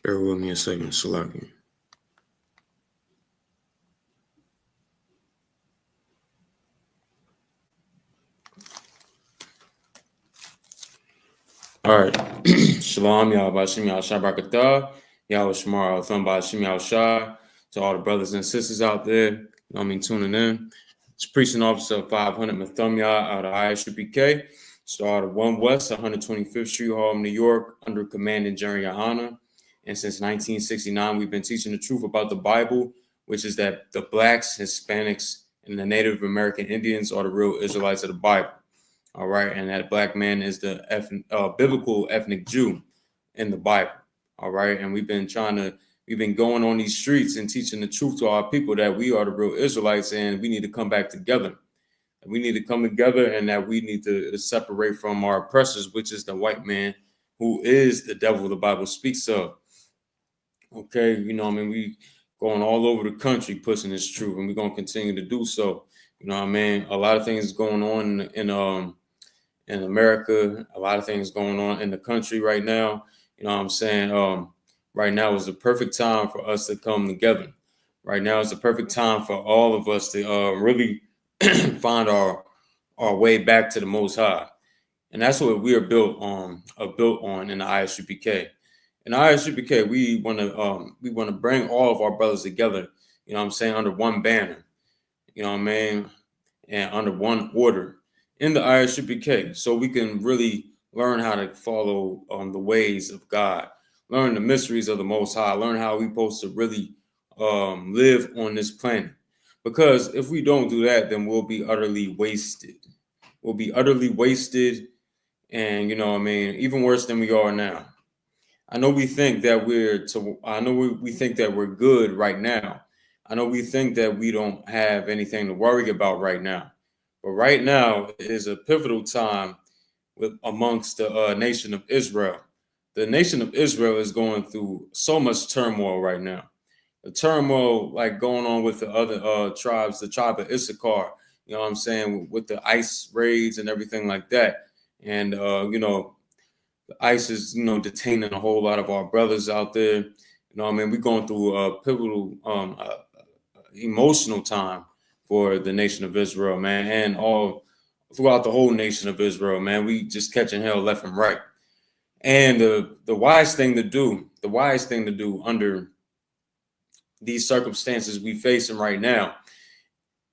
Bear with me a second, Salaki. All right. Shalom, YAHUSHUA, YAHUSHUA, YAHUSHUA, to all the brothers and sisters out there, tuning in. It's Preaching Officer 500 Mathumya out of I.S.U.P.K. Started 1 West, 125th Street, Harlem, New York, under Commanding General YAHANNA. And since 1969, we've been teaching the truth about the Bible, which is that the blacks, Hispanics, and the Native American Indians are the real Israelites of the Bible. All right, and that black man is the biblical ethnic Jew in the Bible. All right, and we've been going on these streets and teaching the truth to our people that we are the real Israelites and we need to come back together. We need to come together, and that we need to separate from our oppressors, which is the white man, who is the devil the Bible speaks of. Okay, we going all over the country pushing this truth, and we're gonna continue to do so. A lot of things going on in America, a lot of things going on in the country right now. Right now is the perfect time for us to come together. Right now is the perfect time for all of us to really find our way back to the Most High. And that's what we are built on in the I.S.U.P.K. In the I.S.U.P.K, we want to bring all of our brothers together, under one banner, and under one order in the I.S.U.P.K, so we can really learn how to follow the ways of God, learn the mysteries of the Most High, learn how we're supposed to really live on this planet. Because if we don't do that, then we'll be utterly wasted. We'll be utterly wasted, and even worse than we are now. I know we think that we think that we're good right now. I know we think that we don't have anything to worry about right now. But right now is a pivotal time amongst the nation of Israel. The nation of Israel is going through so much turmoil right now. The turmoil like going on with the other tribes, the tribe of Issachar, with the ICE raids and everything like that. And, the ICE is, detaining a whole lot of our brothers out there. We're going through a pivotal, emotional time for the nation of Israel, man, and all throughout the whole nation of Israel, man. We just catching hell left and right. And the wise thing to do under these circumstances we facing right now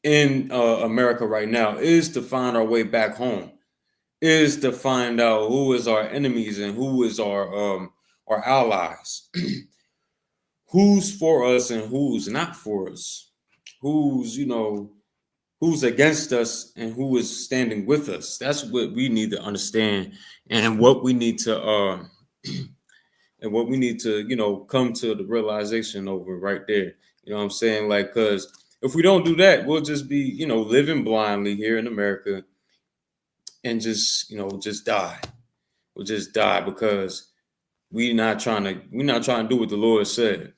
in America right now is to find our way back home, is to find out who is our enemies and who is our allies, who's for us and who's not for us, who's against us and who is standing with us. That's what we need to understand, and what we need to come to the realization over right there. Because if we don't do that, we'll just be living blindly here in America and just die. We'll just die because we're not trying to do what the Lord said.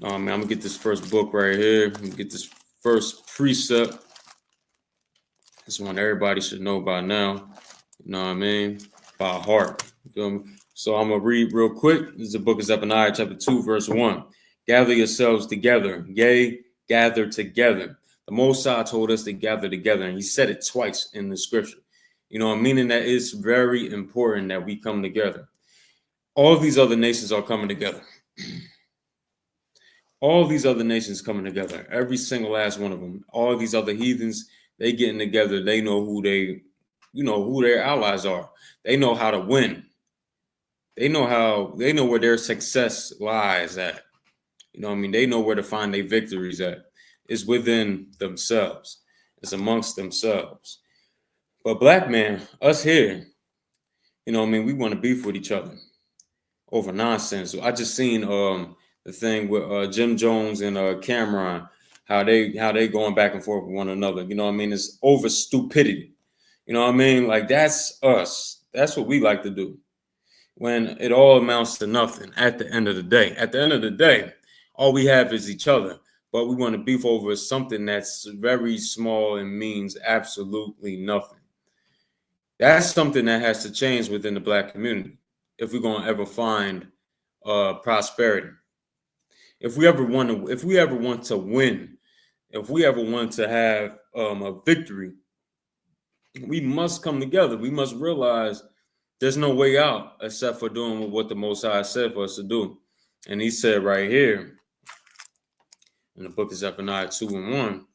I'm gonna get this first book right here. I'm gonna get this first precept. This one everybody should know by now. By heart. You feel me? So I'm gonna read real quick. This is the book of Zephaniah, chapter 2, verse 1. Gather yourselves together, yea, gather together. The Most High told us to gather together, and he said it twice in the scripture. Meaning that it's very important that we come together. All of these other nations are coming together. All these other nations coming together. Every single last one of them. All of these other heathens, they getting together. They know who who their allies are. They know how to win. They know where their success lies at. They know where to find their victories at. It's within themselves. It's amongst themselves. But black man, us here, we want to beef with each other over nonsense. I just seen the thing with Jim Jones and Cameron, how they going back and forth with one another. It's over stupidity. Like that's us. That's what we like to do. When it all amounts to nothing at the end of the day. At the end of the day, all we have is each other. But we want to beef over something that's very small and means absolutely nothing. That's something that has to change within the black community if we're going to ever find prosperity. If we ever want to win, if we ever want to have a victory, we must come together. We must realize there's no way out except for doing what the Most High said for us to do. And he said right here in the book of Zephaniah 2:1,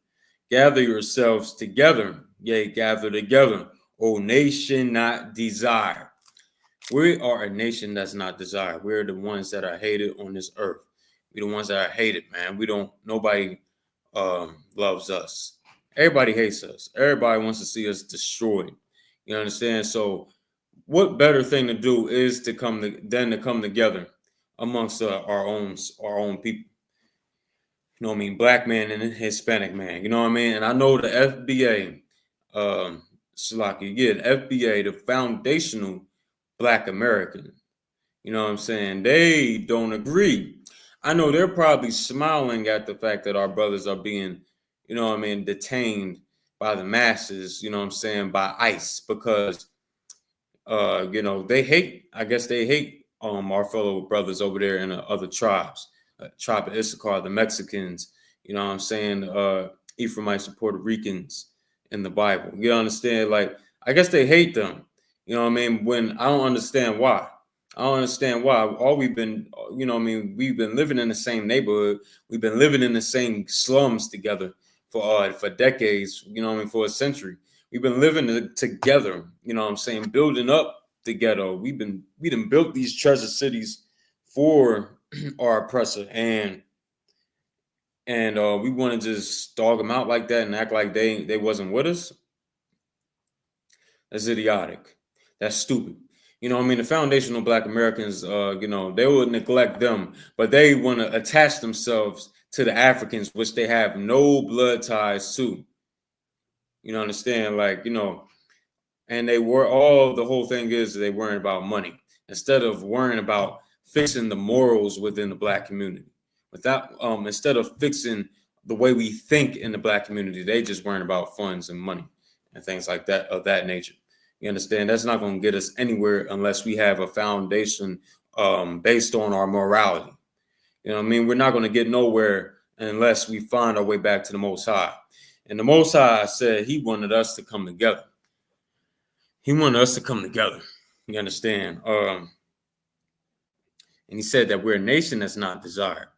gather yourselves together, yea, gather together, O nation not desired. We are a nation that's not desired. We're the ones that are hated on this earth. We're the ones that are hated, man. Nobody loves us. Everybody hates us. Everybody wants to see us destroyed. You understand? So what better thing to do is to come together amongst our own people. You know what I mean? Black man and Hispanic man. You know what I mean? And I know the FBA, the FBA, the foundational Black American. You know what I'm saying? They don't agree. I know they're probably smiling at the fact that our brothers are being, you know what I mean, detained by the masses, you know what I'm saying, by ICE, because you know, they hate our fellow brothers over there in the other tribes, tribe of I.S.U.K, the Mexicans, you know what I'm saying, Ephraimites, the Puerto Ricans in the Bible. You understand? Like, I guess they hate them. You know what I mean? When I don't understand why. All we've been, you know what I mean, we've been living in the same neighborhood. We've been living in the same slums together for decades, you know what I mean, for a century. We've been living together, you know what I'm saying, building up the ghetto. We done built these treasure cities for our oppressor, and we want to just dog them out like that and act like they wasn't with us. That's idiotic. That's stupid. You know what I mean? The foundational Black Americans, you know, they would neglect them, but they want to attach themselves to the Africans, which they have no blood ties to. You know, understand? Like, you know, and the whole thing is they worrying about money instead of worrying about fixing the morals within the Black community. Instead of fixing the way we think in the Black community, they just worrying about funds and money and things like that of that nature. You understand? That's not going to get us anywhere unless we have a foundation based on our morality. You know what I mean? We're not going to get nowhere unless we find our way back to the Most High. And the Most High said he wanted us to come together. He wanted us to come together. You understand? And he said that we're a nation that's not desired.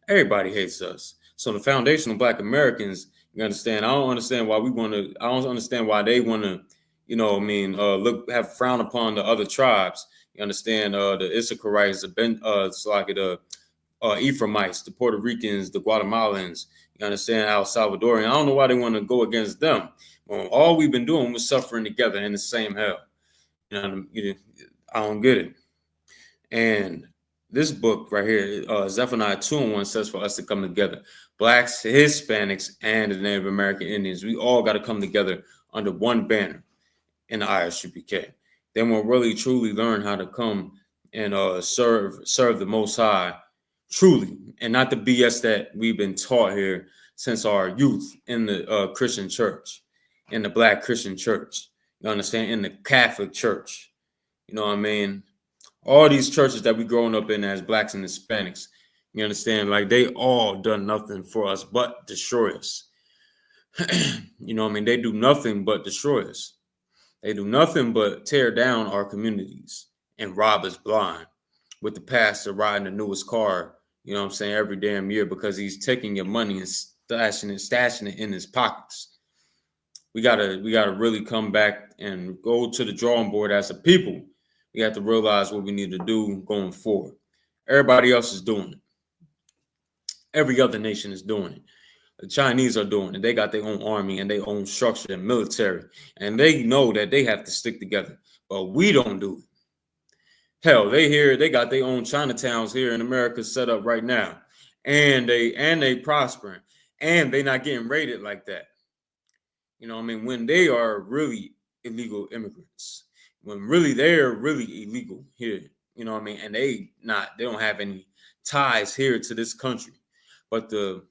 Everybody hates us. So the foundational Black Americans, you understand? I don't understand why they want to, you know what I mean, frown upon the other tribes. You understand? The ISRAELITES, the Ephraimites, the Puerto Ricans, the Guatemalans, you understand, El Salvadorian. I don't know why they want to go against them. Well, all we've been doing was suffering together in the same hell. You know, I don't get it. And this book right here, Zephaniah 2:1, says for us to come together. Blacks, Hispanics, and the Native American Indians. We all got to come together under one banner in the I.S.U.P.K. Then we'll really truly learn how to come and serve the Most High truly, and not the BS that we've been taught here since our youth in the Christian church, in the Black Christian church. You understand? In the Catholic church. You know what I mean? All these churches that we growing up in as Blacks and Hispanics. You understand? Like, they all done nothing for us but destroy us. You know what I mean? They do nothing but destroy us. They do nothing but tear down our communities and rob us blind, with the pastor riding the newest car, you know what I'm saying, every damn year because he's taking your money and stashing it in his pockets. We gotta really come back and go to the drawing board as a people. We have to realize what we need to do going forward. Everybody else is doing it. Every other nation is doing it. The Chinese are doing it. They got their own army and their own structure and military, and they know that they have to stick together. But we don't do it. Hell, they got their own Chinatowns here in America set up right now, and they prospering, and they not getting raided like that. You know what I mean? When they are really illegal immigrants, when really they're really illegal here, you know what I mean? And they don't have any ties here to this country, but the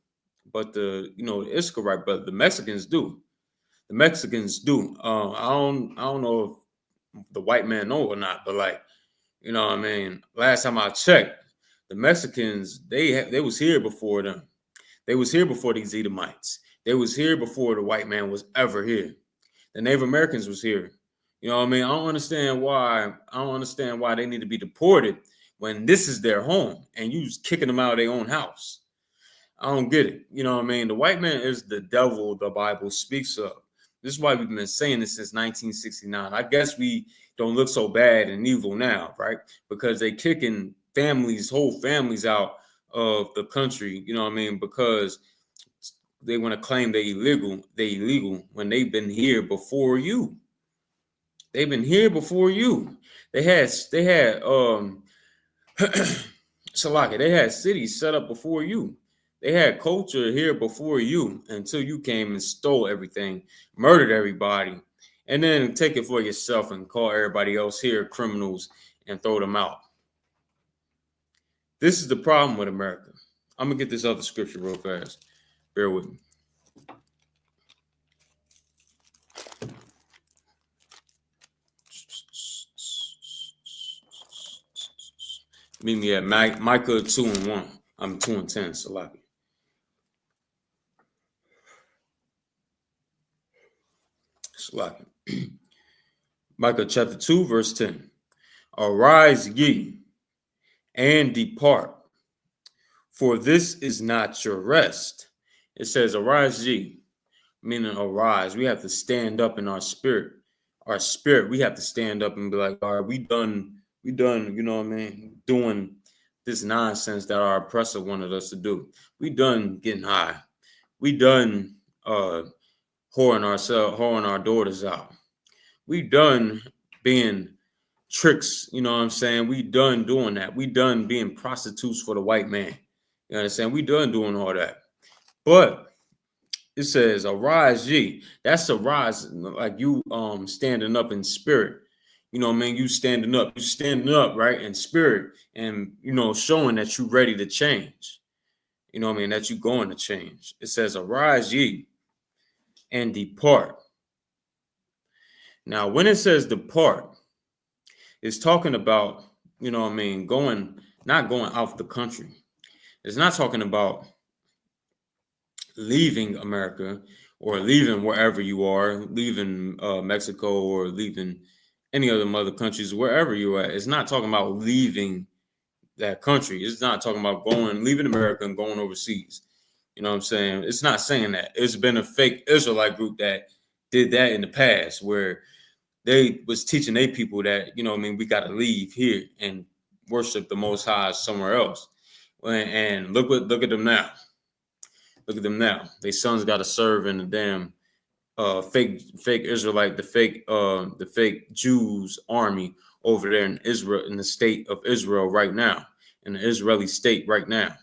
you know, the Israelite, but the Mexicans do. The Mexicans do. I don't know if the white man know or not, but like, you know what I mean? Last time I checked, The Mexicans, they was here before them. They was here before these Edomites. They was here before the white man was ever here. The Native Americans was here. You know what I mean? I don't understand why they need to be deported when this is their home and you just kicking them out of their own house. I don't get it. You know what I mean? The white man is the devil the Bible speaks of. This is why we've been saying this since 1969. I guess we don't look so bad and evil now, right? Because they kicking whole families out of the country, you know what I mean? Because they want to claim they're illegal when they've been here before you. They've been here before you. They had Salaki, they had cities set up before you. They had culture here before you until you came and stole everything, murdered everybody, and then take it for yourself and call everybody else here criminals and throw them out. This is the problem with America. I'm going to get this other scripture real fast. Bear with me. Meet me at Micah 2:1. I'm 2:10, Salaki. Salaki. Micah chapter 2, verse 10. Arise ye and depart, for this is not your rest. It says, arise ye, meaning arise. We have to stand up in our spirit. Our spirit, we have to stand up and be like, all right, we done, you know what I mean, doing this nonsense that our oppressor wanted us to do. We done getting high. We done whoring our daughters out. We done being tricks, you know what I'm saying? We done doing that. We done being prostitutes for the white man. You understand? We done doing all that. But it says, arise ye. That's arise, like you standing up in spirit. You know what I mean? You standing up, right, in spirit, and, you know, showing that you ready to change. You know what I mean? That you going to change. It says, arise ye and depart. Now, when it says depart, it's talking about, you know what I mean, not going out the country. It's not talking about leaving America or leaving wherever you are, leaving Mexico or leaving any of the other countries, wherever you're at. It's not talking about leaving that country. It's not talking about leaving America and going overseas. You know what I'm saying? It's not saying that. It's been a fake Israelite group that did that in the past, where they was teaching their people that, you know what I mean, we got to leave here and worship the Most High somewhere else. And look at them now. Look at them now. Their sons got to serve in the damn fake Israelite, the fake Jews army over there in Israel, in the state of Israel right now, in the Israeli state right now,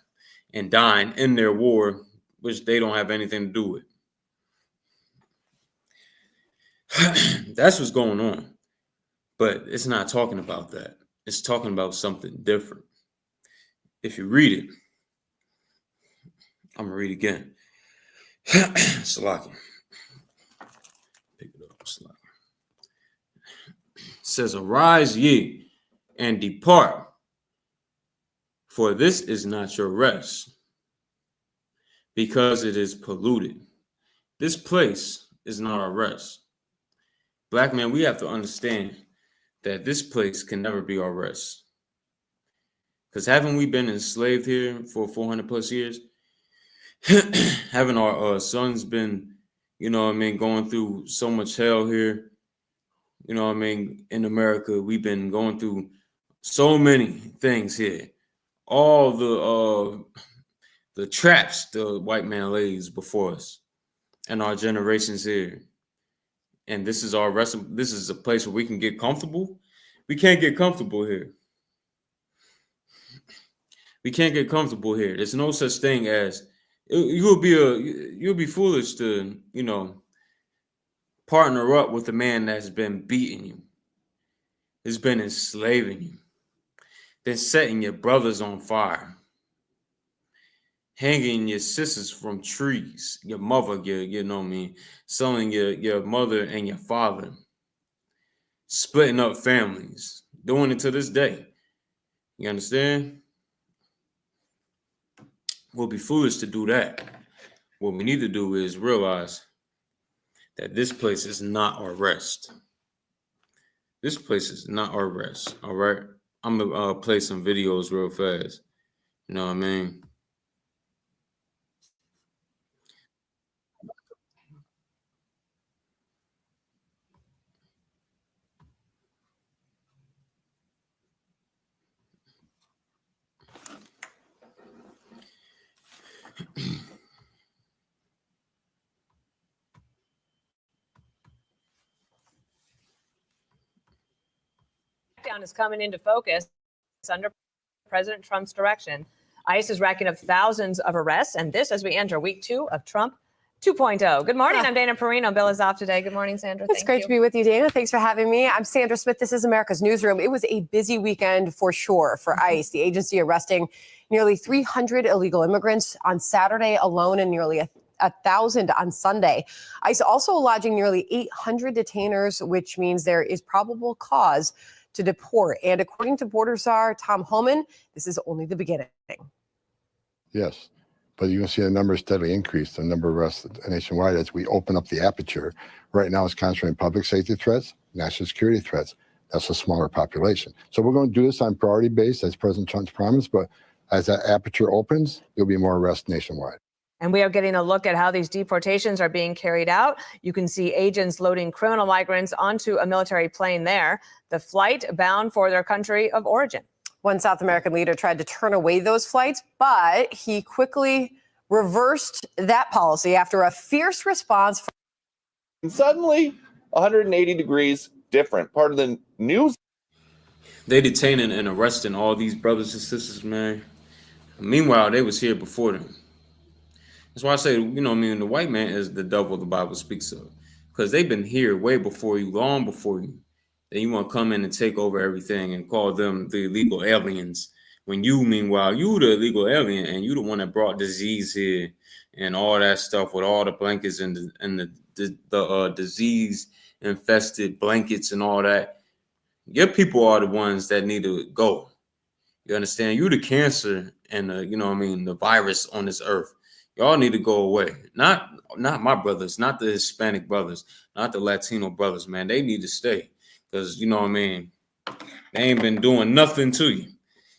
and dying in their war, which they don't have anything to do with. That's what's going on. But it's not talking about that. It's talking about something different. If you read it, I'm going to read again. Salaki. Pick it up. Salaki. It says, arise ye and depart, for this is not your rest, because it is polluted. This place is not our rest. Black man, we have to understand that this place can never be our rest. Because haven't we been enslaved here for 400 plus years? Haven't our sons been, you know what I mean, going through so much hell here? You know what I mean? In America, we've been going through so many things here. All the traps the white man lays before us and our generations here. And this is our rest. This is a place where we can get comfortable. We can't get comfortable here. We can't get comfortable here. There's no such thing as you'll be foolish to, you know, partner up with a man that's been beating you, has been enslaving you, been setting your brothers on fire, hanging your sisters from trees, your mother, you know what I mean, selling your mother and your father, splitting up families, doing it to this day. You understand? We'll be foolish to do that. What we need to do is realize that this place is not our rest. This place is not our rest. All right. I'm gonna play some videos real fast. You know what I mean? Is coming into focus under President Trump's direction. ICE is racking up thousands of arrests, and this as we enter week 2 of Trump 2.0. Good morning. I'm Dana Perino. Bill is off today. Good morning, Sandra. It's great to be with you, Dana. Thanks for having me. I'm Sandra Smith. This is America's Newsroom. It was a busy weekend for sure for ICE, the agency arresting nearly 300 illegal immigrants on Saturday alone and nearly 1,000 on Sunday. ICE also lodging nearly 800 detainers, which means there is probable cause to deport. And according to border czar Tom Homan, this is only the beginning. Yes, but you can see the numbers steadily increase, the number of arrests nationwide as we open up the aperture. Right now it's concentrating public safety threats, national security threats. That's a smaller population. So we're going to do this on priority base as President Trump's promised, but as that aperture opens, there'll be more arrests nationwide. And we are getting a look at how these deportations are being carried out. You can see agents loading criminal migrants onto a military plane there, the flight bound for their country of origin. One South American leader tried to turn away those flights, but he quickly reversed that policy after a fierce response. And suddenly, 180 degrees different. Part of the news. They detaining and arresting all these brothers and sisters, man. Meanwhile, they was here before them. That's why I say, you know what I mean, the white man is the devil the Bible speaks of. Because they've been here way before you, long before you. Then you want to come in and take over everything and call them the illegal aliens. When you, meanwhile, you the illegal alien and you the one that brought disease here and all that stuff with all the blankets and the disease-infested blankets and all that. Your people are the ones that need to go. You understand? You the cancer and the, you know what I mean, the virus on this earth. Y'all need to go away. Not my brothers, not the Hispanic brothers, not the Latino brothers, man. They need to stay. Because, you know what I mean, they ain't been doing nothing to you.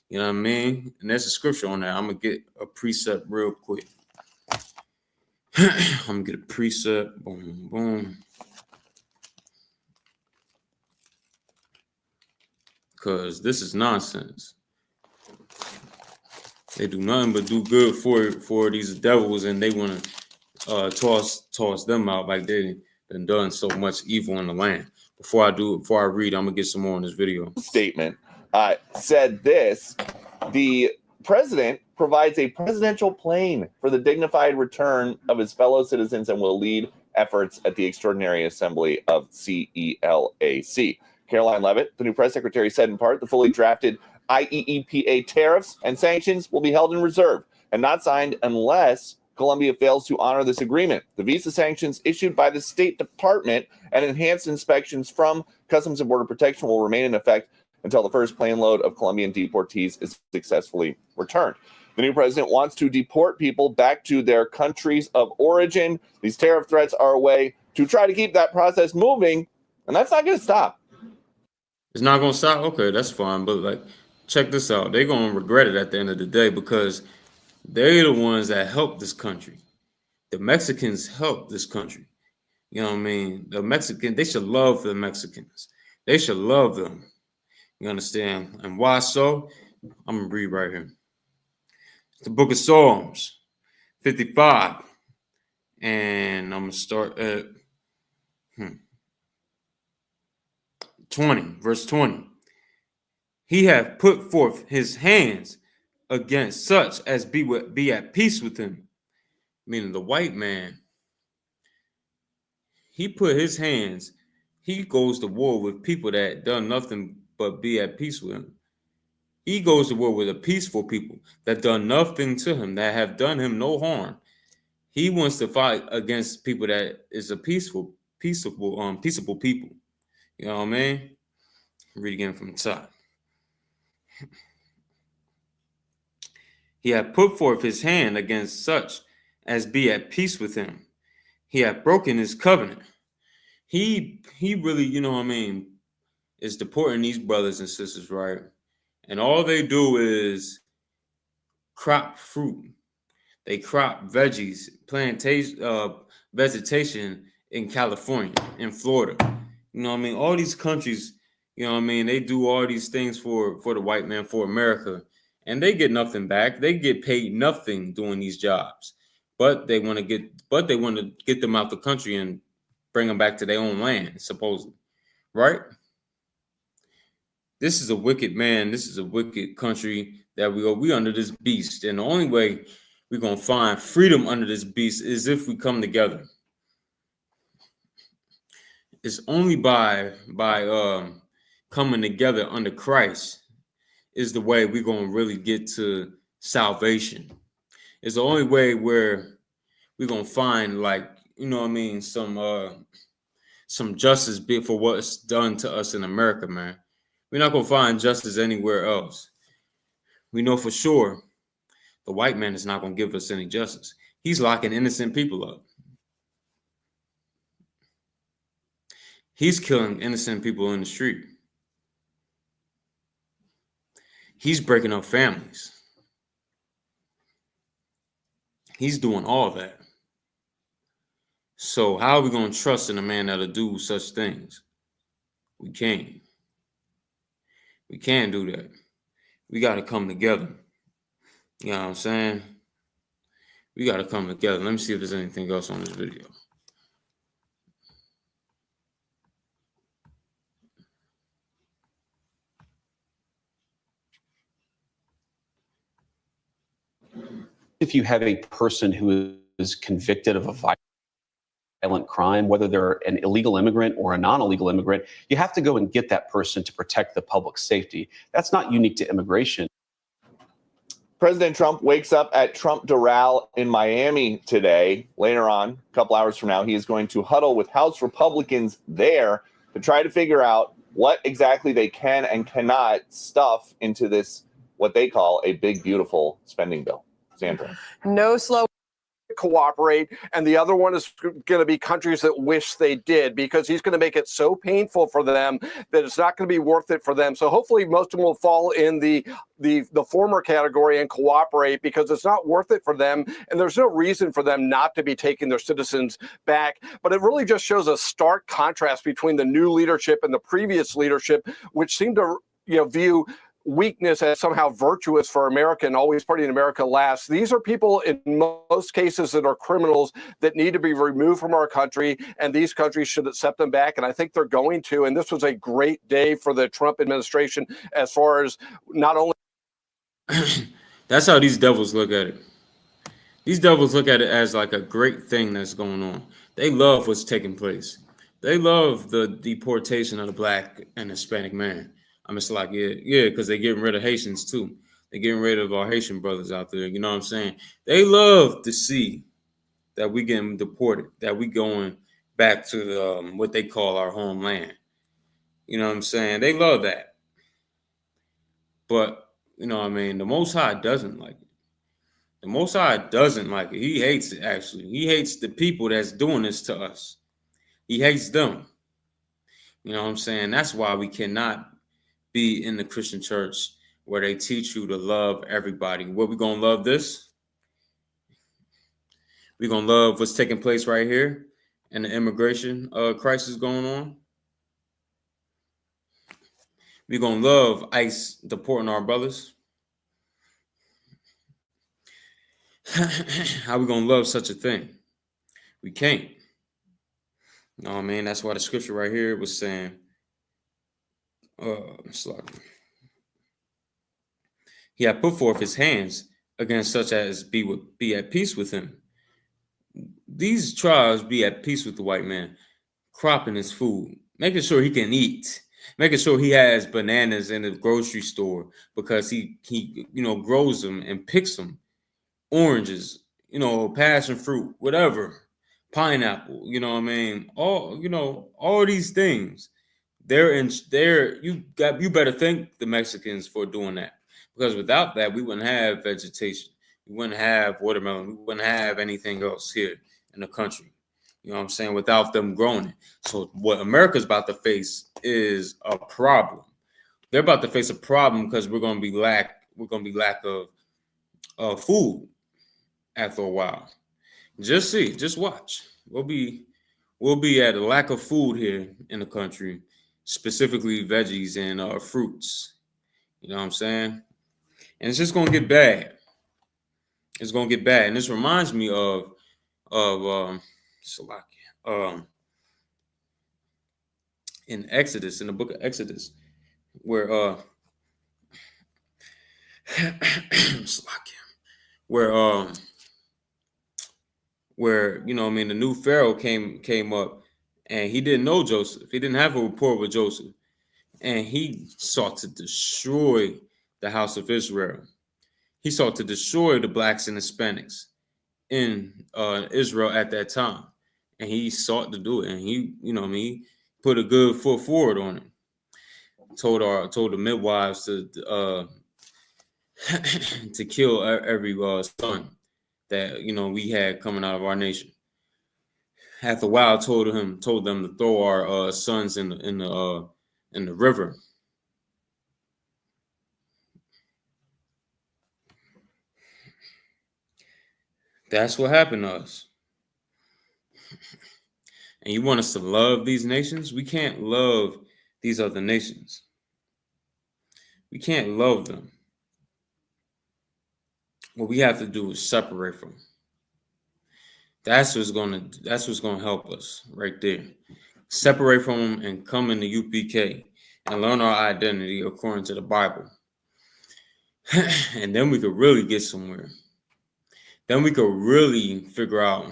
You know what I mean? And there's a scripture on that. I'm going to get a precept real quick. I'm going to get a precept. Boom, boom. Because this is nonsense. They do nothing but do good for these devils, and they want to toss them out like they done so much evil in the land. Before I read, I'm gonna get some more on this video. Statement said this: the president provides a presidential plane for the dignified return of his fellow citizens and will lead efforts at the Extraordinary Assembly of CELAC. Caroline Leavitt, the new press secretary, said in part the fully drafted IEEPA tariffs and sanctions will be held in reserve and not signed unless Colombia fails to honor this agreement. The visa sanctions issued by the State Department and enhanced inspections from Customs and Border Protection will remain in effect until the first plane load of Colombian deportees is successfully returned. The new president wants to deport people back to their countries of origin. These tariff threats are a way to try to keep that process moving, and that's not going to stop. It's not going to stop? Okay, that's fine. But, like, check this out. They're going to regret it at the end of the day because they're the ones that helped this country. The Mexicans helped this country. You know what I mean? The Mexicans, they should love the Mexicans. They should love them. You understand? And why so? I'm going to read right here. The book of Psalms, 55. And I'm going to start at 20, verse 20. He hath put forth his hands against such as be at peace with him. Meaning the white man. He put his hands, he goes to war with people that done nothing but be at peace with him. He goes to war with a peaceful people that done nothing to him, that have done him no harm. He wants to fight against people that is a peaceable people. You know what I mean? Read again from the top. He hath put forth his hand against such as be at peace with him. He hath broken his covenant. He really, you know what I mean, is deporting these brothers and sisters, right? And all they do is crop fruit. They crop veggies, plantation, vegetation in California, in Florida. You know what I mean? All these countries, you know what I mean, they do all these things for the white man, for America, and they get nothing back. They get paid nothing doing these jobs. But they want to get them out the country and bring them back to their own land, supposedly. Right? This is a wicked man. This is a wicked country that we under this beast. And the only way we're going to find freedom under this beast is if we come together. It's only by coming together under Christ is the way we're going to really get to salvation. It's the only way where we're going to find, like, you know what I mean, some justice for what's done to us in America, man. We're not going to find justice anywhere else. We know for sure the white man is not going to give us any justice. He's locking innocent people up. He's killing innocent people in the street. He's breaking up families. He's doing all that. So how are we going to trust in a man that'll do such things? We can't. We can't do that. We got to come together. You know what I'm saying? We got to come together. Let me see if there's anything else on this video. If you have a person who is convicted of a violent crime, whether they're an illegal immigrant or a non-illegal immigrant, you have to go and get that person to protect the public safety. That's not unique to immigration. President Trump wakes up at Trump Doral in Miami today. Later on, a couple hours from now, he is going to huddle with House Republicans there to try to figure out what exactly they can and cannot stuff into this, what they call a big, beautiful spending bill. Sandra. No slow. Cooperate, and the other one is going to be countries that wish they did, because he's going to make it so painful for them that it's not going to be worth it for them. So hopefully most of them will fall in the former category and cooperate, because it's not worth it for them, and there's no reason for them not to be taking their citizens back. But it really just shows a stark contrast between the new leadership and the previous leadership, which seemed to view weakness as somehow virtuous for America and always putting America last. These are people in most cases that are criminals that need to be removed from our country, and these countries should accept them back, and I think they're going to. And this was a great day for the Trump administration as far as not only... That's how these devils look at it. These devils look at it as like a great thing that's going on. They love what's taking place. They love the deportation of the black and Hispanic man. I'm just like, yeah, because they're getting rid of Haitians too. They're getting rid of our Haitian brothers out there. You know what I'm saying? They love to see that we getting deported, that we going back to what they call our homeland. You know what I'm saying? They love that. But, you know what I mean? The Most High doesn't like it. The Most High doesn't like it. He hates it, actually. He hates the people that's doing this to us. He hates them. You know what I'm saying? That's why we cannot be in the Christian church where they teach you to love everybody. What we gonna love this? We gonna love what's taking place right here and the immigration crisis going on. We gonna love ICE deporting our brothers. How we gonna love such a thing? We can't. You know what I mean? That's why the scripture right here was saying, he had put forth his hands against such as be at peace with him. These tribes be at peace with the white man, cropping his food, making sure he can eat, making sure he has bananas in the grocery store because he grows them and picks them, oranges, passion fruit, whatever, pineapple, you know what I mean? All these things. You better thank the Mexicans for doing that, because without that we wouldn't have vegetation. we wouldn't have watermelon. We wouldn't have anything else here in the country. You know what I'm saying? Without them growing it. So what America's about to face is a problem. They're about to face a problem because we're gonna be lack of food after a while. Just see, just watch. We'll be at a lack of food here in the country, specifically veggies and fruits. You know what I'm saying? And it's just gonna get bad. It's gonna get bad. And this reminds me of in Exodus, in the book of Exodus, where where you know, I mean, the new Pharaoh came up, and he didn't know Joseph. He didn't have a rapport with Joseph, and he sought to destroy the house of Israel. He sought to destroy the blacks and Hispanics in Israel at that time, and he sought to do it. And he, you know, what I mean, put a good foot forward on it. Told the midwives to to kill every son that, you know, we had coming out of our nation. After a while, told them to throw our sons in the river. That's what happened to us. And you want us to love these nations? We can't love these other nations. We can't love them. What we have to do is separate from them. That's what's gonna help us right there. Separate from them and come into U.P.K. and learn our identity according to the Bible. And then we could really get somewhere. Then we could really figure out,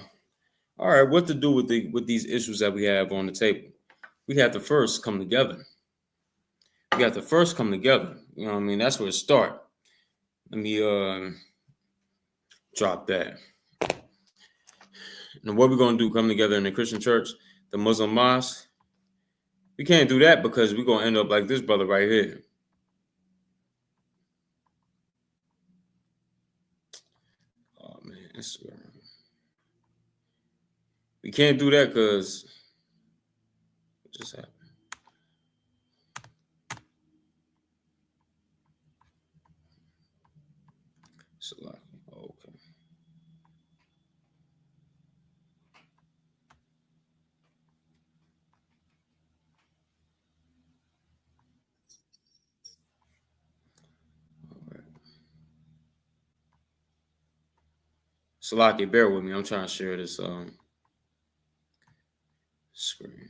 all right, what to do with these issues that we have on the table. We have to first come together. We have to first come together. You know what I mean? That's where it starts. Let me drop that. And what we're going to do, come together in the Christian church, the Muslim mosque. We can't do that because we're going to end up like this brother right here. Oh, man. We can't do that because what just happened? Oh, okay. All right. Salaki, bear with me. I'm trying to share this screen.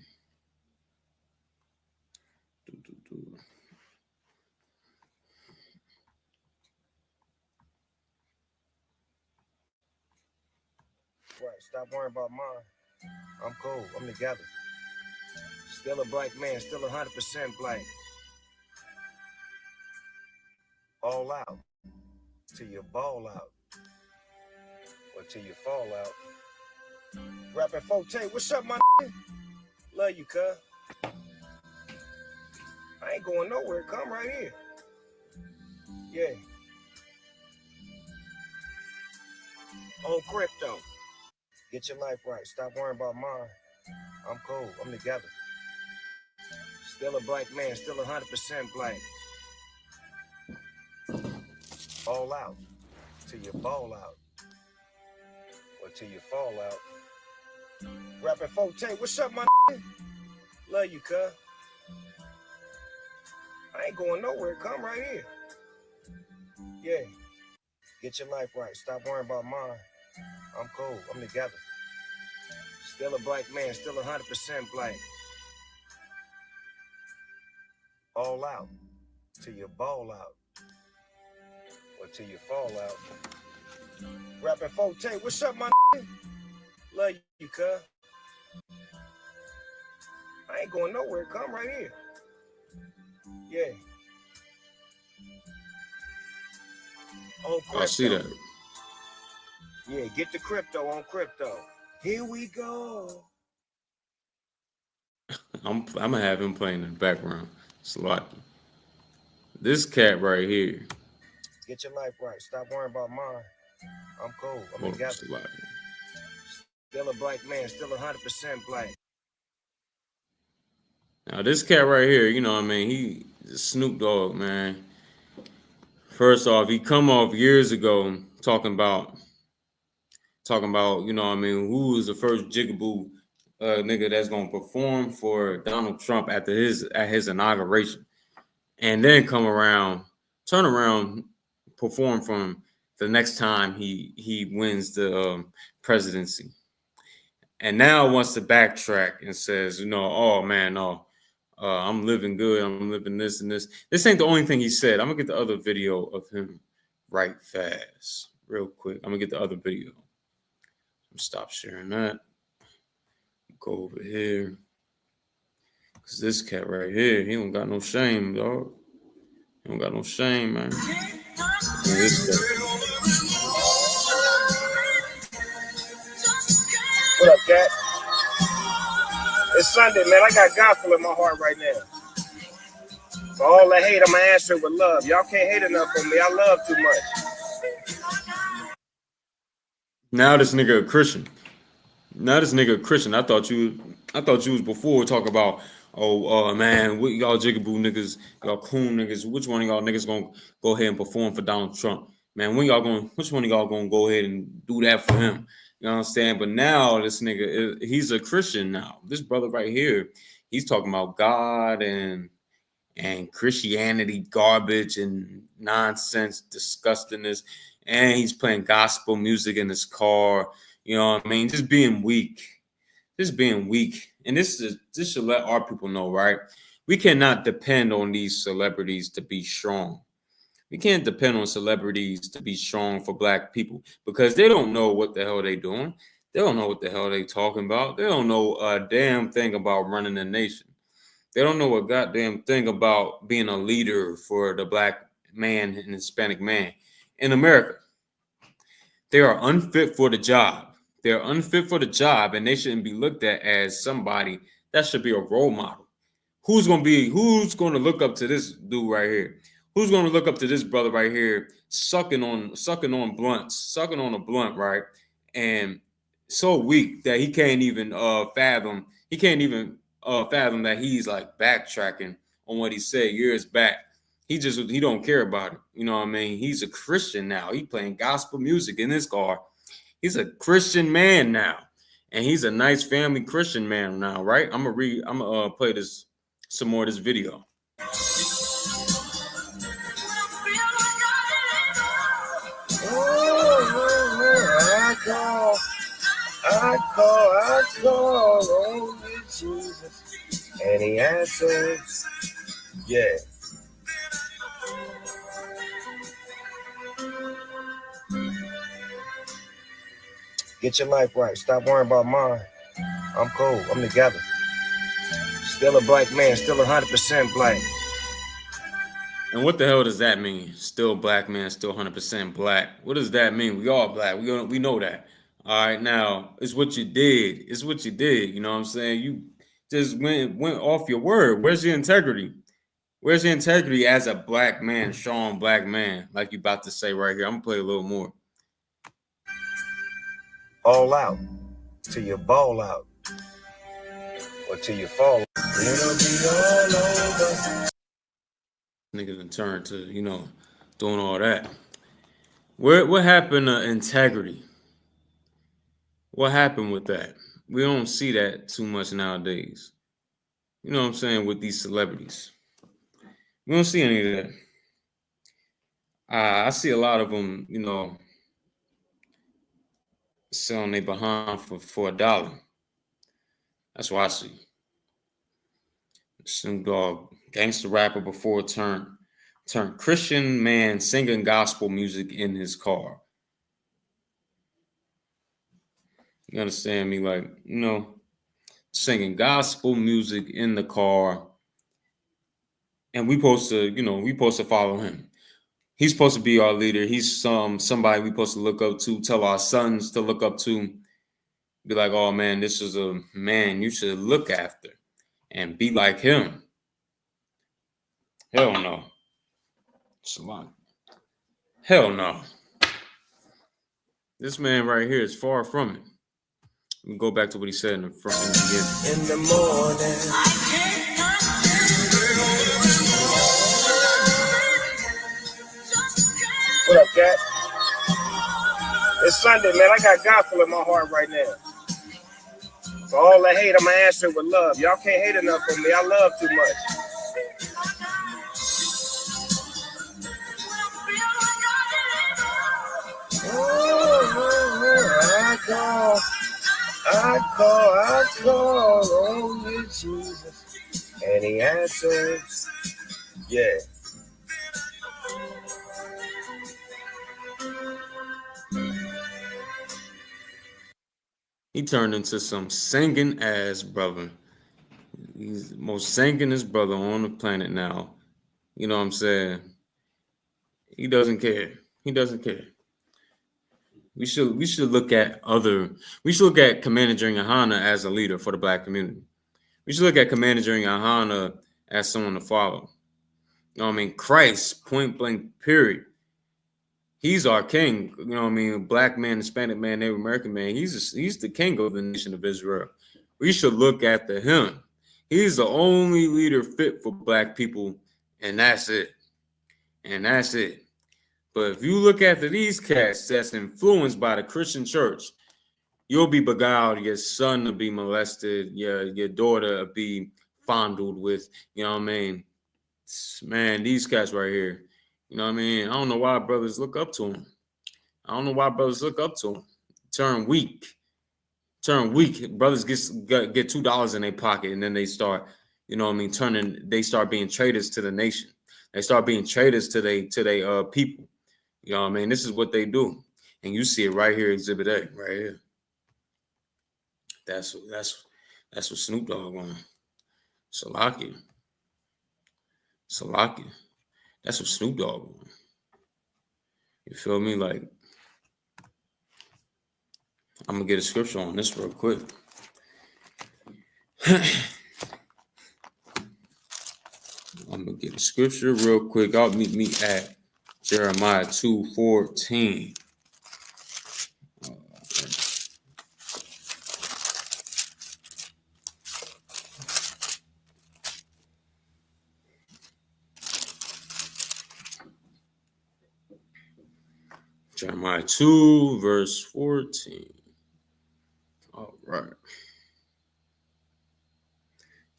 Right, stop worrying about mine. I'm cool. I'm together. Still a black man, still 100% black. All out. Till you ball out. Or till you fall out. Rapping Forte, what's up, my nigga? Love you, cuz. I ain't going nowhere. Come right here. Yeah. On crypto. Get your life right. Stop worrying about mine. I'm cool. I'm together. Still a black man, still 100% black. All out. Till you ball out. Or till you fall out. Rapping Forte, what's up, my nigga? Love you, cuz. I ain't going nowhere. Come right here. Yeah. Get your life right. Stop worrying about mine. I'm cool. I'm together. Still a black man, still 100% black. All out. Till you ball out. Or till you fall out. Rapping Forte, what's up, my nigga? Love you, cuz. I ain't going nowhere. Come right here. Yeah. On crypto. I see that. Yeah, get the crypto on crypto. Here we go. I'm gonna have him playing in the background. Salaki. This cat right here. Get your life right. Stop worrying about mine. I'm cool. I'm Well, together. Salaki. Still a black man. Still 100% black. Now this cat right here, you know what I mean? He Snoop Dogg, man. First off, he come off years ago talking about, you know what I mean, who was the first jigaboo nigga that's gonna perform for Donald Trump at his inauguration, and then turn around, perform for him the next time he wins the presidency, and now wants to backtrack and says, you know, oh man, no, I'm living good, I'm living this and this. This ain't the only thing he said. I'm gonna get the other video of him right fast, real quick. I'm gonna get the other video. Stop sharing that. Go over here. Cause this cat right here, he don't got no shame, dog. He don't got no shame, man. This cat. What up, cat? It's Sunday, man. I got gospel in my heart right now. For all the hate, I'ma answer it with love. Y'all can't hate enough on me. I love too much. Now this nigga a Christian. I thought you was before talking about, man, what y'all jigaboo niggas, y'all coon niggas, which one of y'all niggas gonna go ahead and perform for Donald Trump? Man, which one of y'all gonna go ahead and do that for him? You know what I'm saying? But now this nigga, he's a Christian now. This brother right here, he's talking about God and Christianity garbage and nonsense, disgustingness, and he's playing gospel music in his car. You know what I mean? Just being weak. And this should let our people know, right? We cannot depend on these celebrities to be strong. We can't depend on celebrities to be strong for black people because they don't know what the hell they doing. They don't know what the hell they talking about. They don't know a damn thing about running a nation. They don't know a goddamn thing about being a leader for the black man and Hispanic man in America. They are unfit for the job. They're unfit for the job, and they shouldn't be looked at as somebody that should be a role model. Who's going to look up to this dude right here? Who's going to look up to this brother right here, sucking on a blunt, right? And so weak that he can't even fathom that he's like backtracking on what he said years back. He don't care about it. You know what I mean? He's a Christian now. He playing gospel music in his car. He's a Christian man now. And he's a nice family Christian man now, right? I'm gonna play some more of this video. I call on you, Jesus, and he answers, yeah. Get your life right. Stop worrying about mine. I'm cool. I'm together. Still a black man. Still 100% black. And what the hell does that mean? Still black man, still 100% black. What does that mean? We all black. We know that. All right, now it's what you did. It's what you did. You know what I'm saying? You just went off your word. Where's your integrity? Where's your integrity as a black man, strong black man, like you about to say right here? I'm gonna play a little more. All out till you ball out, or till you fall. It'll be all over. Nigga done turn to, you know, doing all that. What happened to integrity? What happened with that? We don't see that too much nowadays. You know what I'm saying, with these celebrities. We don't see any of that. I see a lot of them, you know, selling their behind for $1. That's what I see. Snoop Dogg, gangster rapper before turned Christian man singing gospel music in his car. You understand me? Like, you know, singing gospel music in the car. And we supposed to follow him. He's supposed to be our leader. He's somebody we supposed to look up to, tell our sons to look up to. Be like, oh man, this is a man you should look after and be like him. Hell no. It's a lot. Hell no. This man right here is far from it. Let me go back to what he said in the front. In the morning. What up, Cat? It's Sunday, man. I got gospel in my heart right now. For all the hate, I'm going to answer it with love. Y'all can't hate enough on me. I love too much. I call on you, Jesus. And he answers, yeah. He turned into some singing ass brother. He's the most singingest brother on the planet now. You know what I'm saying? He doesn't care. He doesn't care. We should look at Commander General YAHANNA as a leader for the black community. We should look at Commander General YAHANNA as someone to follow. You know what I mean? Christ, point blank, period. He's our king. You know what I mean? Black man, Hispanic man, Native American man. He's the king of the nation of Israel. We should look after him. He's the only leader fit for black people, and that's it. And that's it. But if you look after these cats that's influenced by the Christian church, you'll be beguiled. Your son will be molested. Your daughter will be fondled with. You know what I mean? Man, these cats right here. You know what I mean? I don't know why brothers look up to him. Turn weak. Brothers get $2 in their pocket, and then they start, you know what I mean, they start being traitors to the nation. They start being traitors to their people. You know what I mean? This is what they do. And you see it right here, Exhibit A, right here. That's what Snoop Dogg on. Salakia. That's what Snoop Dogg on. You feel me? Like, I'm gonna get a scripture on this real quick. I'm gonna get a scripture real quick. I'll meet me at Jeremiah 2:14. Jeremiah 2, verse 14. All right.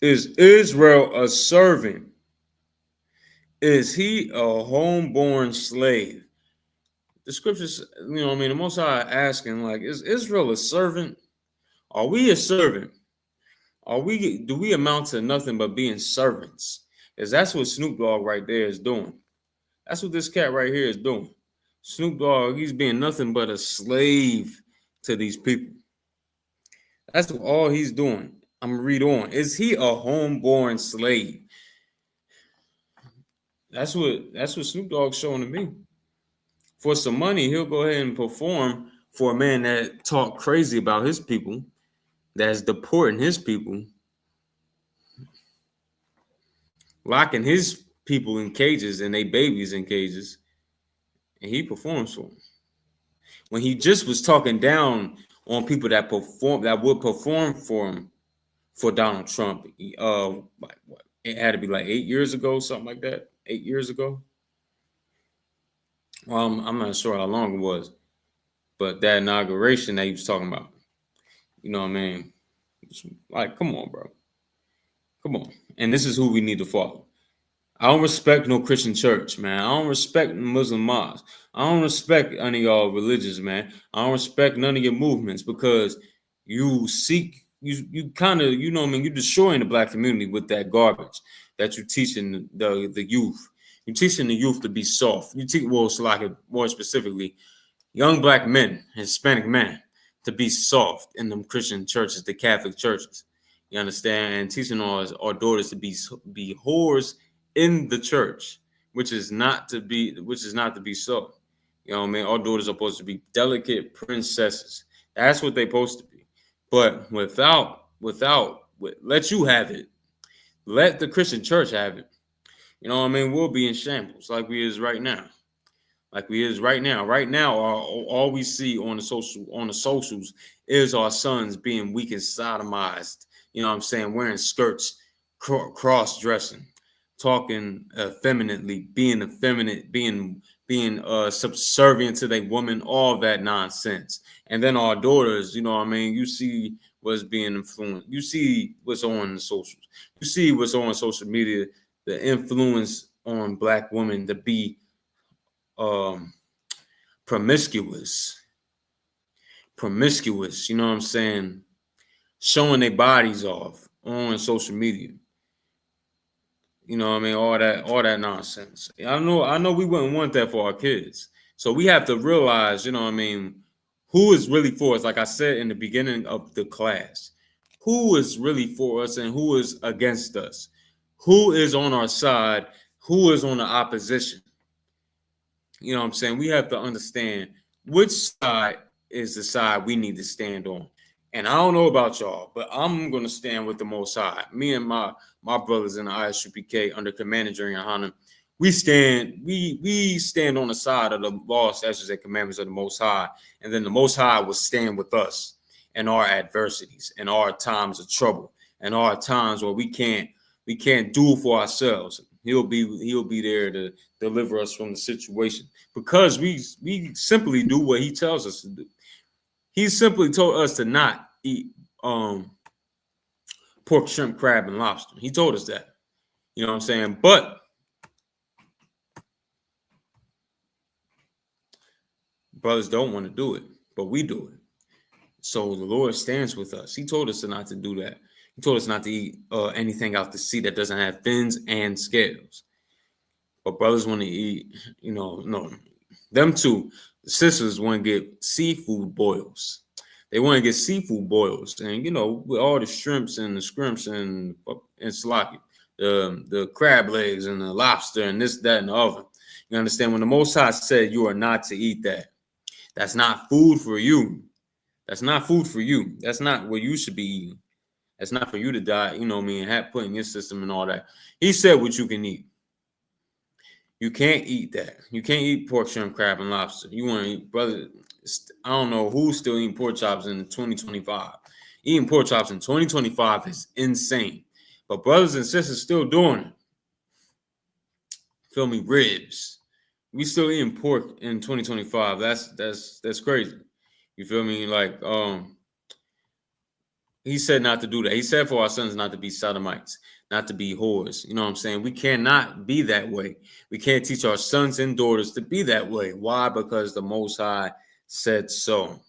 Is Israel a servant? Is he a homeborn slave? The scriptures, you know what I mean? The Most High asking, like, is Israel a servant? Are we a servant? Do we amount to nothing but being servants? Because that's what Snoop Dogg right there is doing. That's what this cat right here is doing. Snoop Dogg, he's being nothing but a slave to these people. That's all he's doing. I'm gonna read on. Is he a homeborn slave? That's what Snoop Dogg's showing to me. For some money, he'll go ahead and perform for a man that talk crazy about his people, that's deporting his people, locking his people in cages and they babies in cages, and he performs for him. When he just was talking down on people that would perform for him, for Donald Trump, it had to be like 8 years ago, something like that. 8 years ago. Well, I'm not sure how long it was, but that inauguration that he was talking about, you know what I mean? Like, come on, bro. Come on. And this is who we need to follow. I don't respect no Christian church, man. I don't respect Muslim mosques. I don't respect any of y'all religions, man. I don't respect none of your movements because you kind of, you know what I mean, you're destroying the black community with that garbage that you're teaching the youth. You're teaching the youth to be soft. You teach, well, so like more specifically, young black men, Hispanic men, to be soft in them Christian churches, the Catholic churches. You understand? And teaching our daughters to be whores in the church, which is not to be so. You know what I mean? Our daughters are supposed to be delicate princesses. That's what they're supposed to be. But let you have it. Let the Christian church have it. You know what I mean? We'll be in shambles like we is right now. like we is right now. Right now, all we see on the socials is our sons being weak and sodomized. You know what I'm saying? Wearing skirts, cross-dressing, talking effeminately, being effeminate, being subservient to their woman, all that nonsense. And then our daughters, you know what I mean? You see what's being influenced. You see what's on the socials. You see what's on social media, the influence on Black women to be promiscuous, you know what I'm saying? Showing their bodies off on social media. You know what I mean? All that nonsense. I know we wouldn't want that for our kids. So we have to realize, you know what I mean, who is really for us. Like I said in the beginning of the class, who is really for us and who is against us? Who is on our side? Who is on the opposition? You know what I'm saying? We have to understand which side is the side we need to stand on. And I don't know about y'all, but I'm going to stand with the Most High. Me and my brothers in the I.S.U.P.K under Commander during YAHANNA, we stand on the side of the law, statutes, and commandments of the Most High. And then the Most High will stand with us in our adversities, in our times of trouble, in our times where we can't do for ourselves. He'll be there to deliver us from the situation because we simply do what he tells us to do. He simply told us to not eat pork, shrimp, crab, and lobster. He told us that. You know what I'm saying? But brothers don't want to do it, but we do it. So the Lord stands with us. He told us not to do that. He told us not to eat anything out the sea that doesn't have fins and scales. But brothers want to eat, no, them two. The sisters want to get seafood boils. They want to get seafood boils. And, with all the shrimps and the scrimps and slaki, the crab legs and the lobster and this, that, and the other. You understand? When the Most High said you are not to eat that, that's not food for you. That's not food for you. That's not what you should be eating. That's not for you to die, and put in your system and all that. He said what you can eat. You can't eat that. You can't eat pork, shrimp, crab, and lobster. You want to eat, brother. I don't know who's still eating pork chops in 2025. Eating pork chops in 2025 is insane. But brothers and sisters still doing it. Feel me? Ribs. We still eating pork in 2025. That's crazy. You feel me? Like, he said not to do that. He said for our sons not to be sodomites, not to be whores. You know what I'm saying? We cannot be that way. We can't teach our sons and daughters to be that way. Why? Because the Most High said so.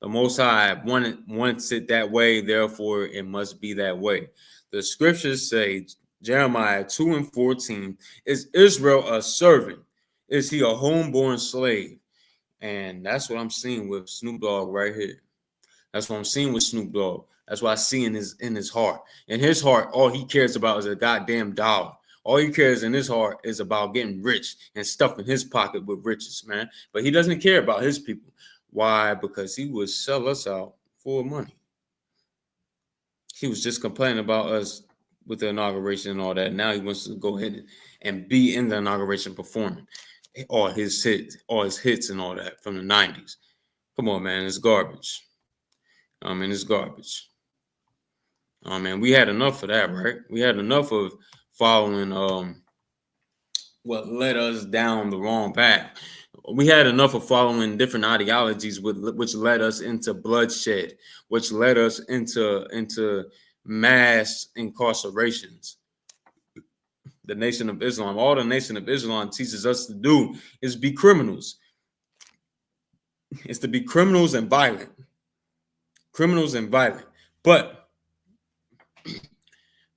The Most High wants it that way. Therefore, it must be that way. The scriptures say, Jeremiah 2:14, is Israel a servant? Is he a homeborn slave? And that's what I'm seeing with Snoop Dogg right here. That's what I'm seeing with Snoop Dogg. That's what I see in his heart. In his heart, all he cares about is a goddamn dollar. All he cares in his heart is about getting rich and stuffing his pocket with riches, man. But he doesn't care about his people. Why? Because he would sell us out for money. He was just complaining about us with the inauguration and all that. Now he wants to go ahead and be in the inauguration performing all his hits and all that from the 90s. Come on, man. It's garbage. It's garbage. Man, we had enough of that, right? We had enough of following what led us down the wrong path. We had enough of following different ideologies which led us into bloodshed, which led us into mass incarcerations. The Nation of Islam, all the Nation of Islam teaches us to do is be criminals. It's to be criminals and violent. Criminals and violent. But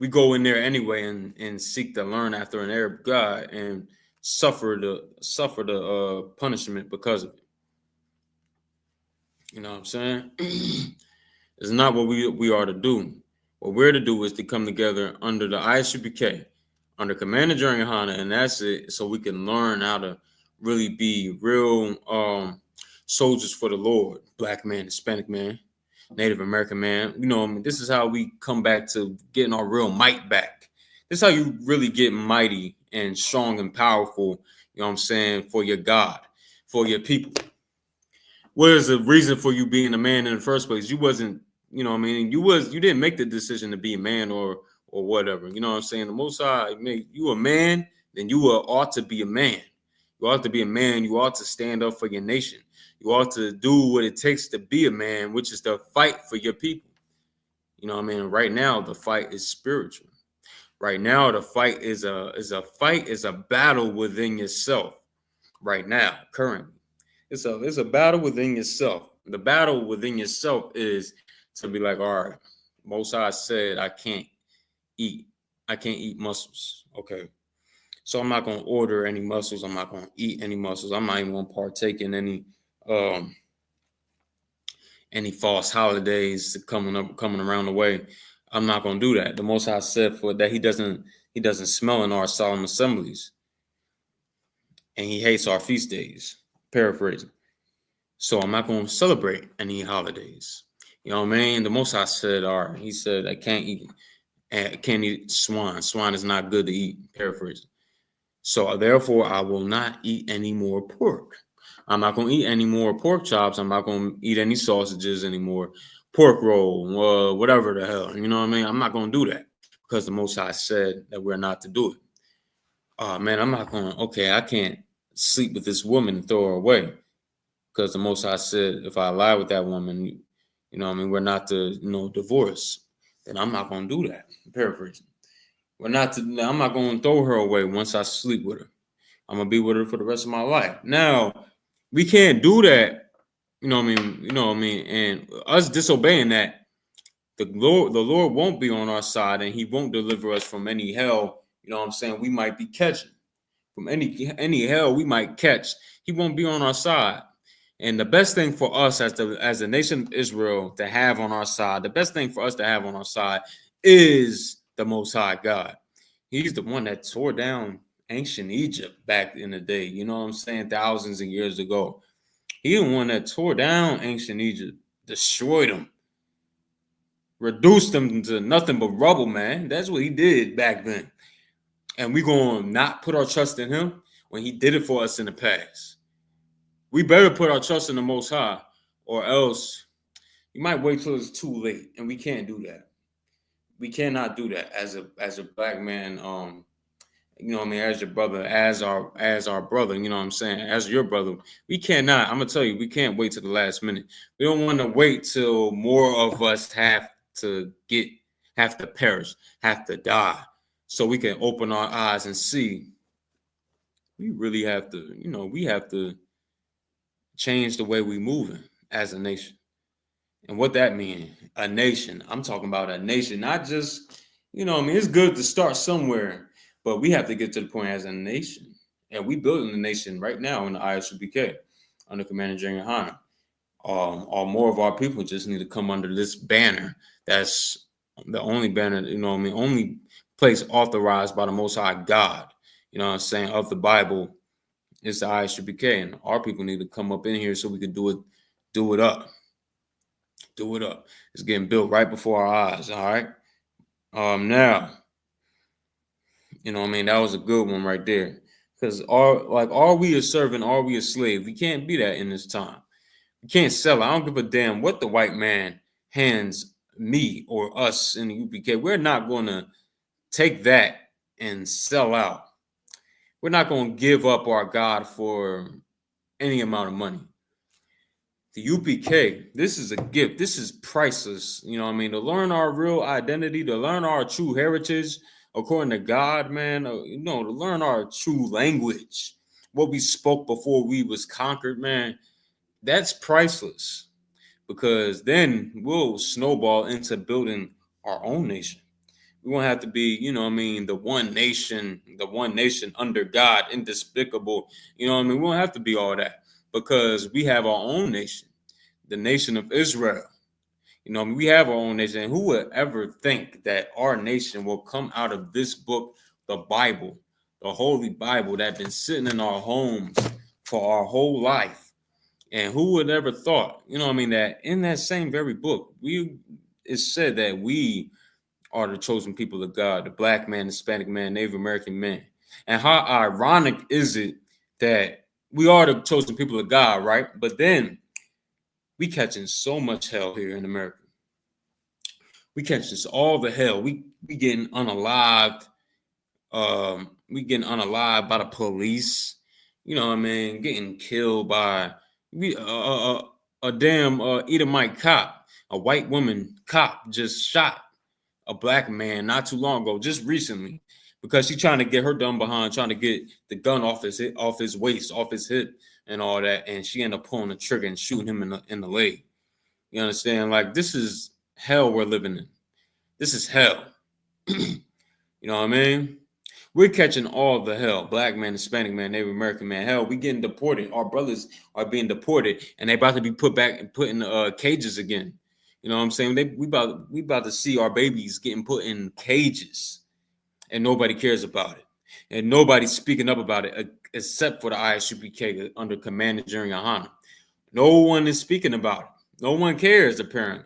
we go in there anyway and seek to learn after an Arab God and suffer the punishment because of it. You know what I'm saying? It's not what we are to do. What we're to do is to come together under the I.S.U.P.K, under Commander during YAHANNA, and that's it. So we can learn how to really be real soldiers for the Lord. Black man, Hispanic man, Native American man. This is how we come back to getting our real might back. This is how you really get mighty and strong and powerful, for your God. for your people. What is the reason for you being a man in the first place? You wasn't, you know what I mean? You didn't make the decision to be a man or whatever. You know what I'm saying? The Most High made you a man, then you ought to be a man. You ought to be a man. You ought to stand up for your nation. You ought to do what it takes to be a man, which is to fight for your people. You know what I mean? Right now, the fight is spiritual. Right now, the fight is a battle within yourself. Right now, currently, it's a battle within yourself. The battle within yourself is to be like, all right, Most High said I can't eat mussels. Okay. So I'm not going to order any mussels. I'm not going to eat any mussels. I'm not even going to partake in any false holidays coming around the way. I'm not going to do that. The Most High said for that he doesn't smell in our solemn assemblies, and he hates our feast days. Paraphrasing. So I'm not going to celebrate any holidays. You know what I mean? The Most High said, all right, he said I can't eat swine. Swine is not good to eat. Paraphrasing. So therefore, I will not eat any more pork. I'm not going to eat any more pork chops. I'm not going to eat any sausages anymore. Pork roll, whatever the hell. You know what I mean? I'm not going to do that because the Most High said that we're not to do it. Oh, man, I'm not going to. Okay, I can't sleep with this woman and throw her away because the Most High said if I lie with that woman, you know what I mean, we're not to, divorce. Then I'm not going to do that. Paraphrasing. I'm not going to throw her away once I sleep with her. I'm going to be with her for the rest of my life. Now, we can't do that. You know what I mean? And us disobeying that, the Lord won't be on our side and he won't deliver us from any hell. You know what I'm saying? We might be catching from any hell we might catch. He won't be on our side. And the best thing for us as the nation of Israel to have on our side, the best thing for us to have on our side is the Most High God. He's the one that tore down ancient Egypt back in the day. You know what I'm saying? Thousands of years ago. He's the one that tore down ancient Egypt, destroyed them, reduced them to nothing but rubble, man. That's what he did back then. And we're going to not put our trust in him when he did it for us in the past. We better put our trust in the Most High, or else you might wait till it's too late, and we can't do that. We cannot do that as a black man. You know what I mean, as your brother, as our brother. You know what I'm saying, as your brother. We cannot. I'm gonna tell you, we can't wait till the last minute. We don't want to wait till more of us have to perish, have to die, so we can open our eyes and see. We really have to. We have to change the way we moving as a nation. And what that means, a nation. I'm talking about a nation, not just, it's good to start somewhere, but we have to get to the point as a nation. And we building the nation right now in the I.S.U.P.K under Commander General YAHANNA. Or more of our people just need to come under this banner. That's the only banner, only place authorized by the Most High God, of the Bible is the I.S.U.P.K. And our people need to come up in here so we can do it up. Do it up. It's getting built right before our eyes. All right. Now, that was a good one right there. Because are we a servant? Are we a slave? We can't be that in this time. We can't sell. I don't give a damn what the white man hands me or us in the U.P.K. We're not going to take that and sell out. We're not going to give up our God for any amount of money. The U.P.K, this is a gift. This is priceless. To learn our real identity, to learn our true heritage according to God, man, to learn our true language, what we spoke before we was conquered, man, that's priceless, because then we'll snowball into building our own nation. We won't have to be, the one nation under God, indespicable. We won't have to be all that, because we have our own nation, the nation of Israel. We have our own nation. And who would ever think that our nation will come out of this book, the Bible, the Holy Bible, that's been sitting in our homes for our whole life? And who would ever thought, that in that same very book, it's said that we are the chosen people of God, the black man, Hispanic man, Native American man. And how ironic is it that we are the chosen people of God, right? But then we catching so much hell here in America. We catching all the hell. We getting unalived. We getting unalived by the police. You know what I mean? Getting killed by a damn Edomite cop. A white woman cop just shot a black man not too long ago, just recently, because she's trying to get her done behind, trying to get the gun off his waist, off his hip, and all that, and she ended up pulling the trigger and shooting him in the leg. You understand? Like, this is hell we're living in. This is hell. You know what I mean? We're catching all the hell. Black man, Hispanic man, Native American man. Hell, we getting deported. Our brothers are being deported, and they about to be put back and put in cages again. You know what I'm saying? We about to see our babies getting put in cages, and nobody cares about it, and nobody's speaking up about it except for the I.S.U.P.K under Commander General YAHANNA. No one is speaking about it. No one cares, apparently.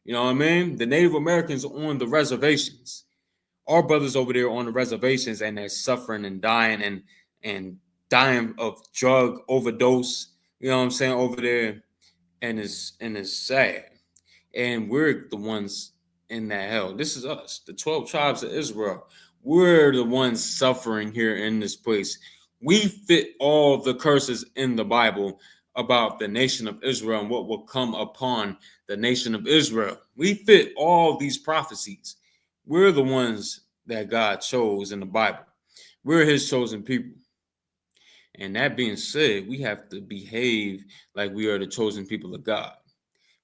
You know what I mean? The Native Americans on the reservations, our brothers over there on the reservations, and they're suffering and dying and dying of drug overdose. You know what I'm saying, over there, and it's sad. And we're the ones in that hell. This is us, the 12 tribes of Israel. We're the ones suffering here in this place. We fit all the curses in the Bible about the nation of Israel and what will come upon the nation of Israel. We fit all these prophecies. We're the ones that God chose in the Bible. We're his chosen people. And that being said, we have to behave like we are the chosen people of God.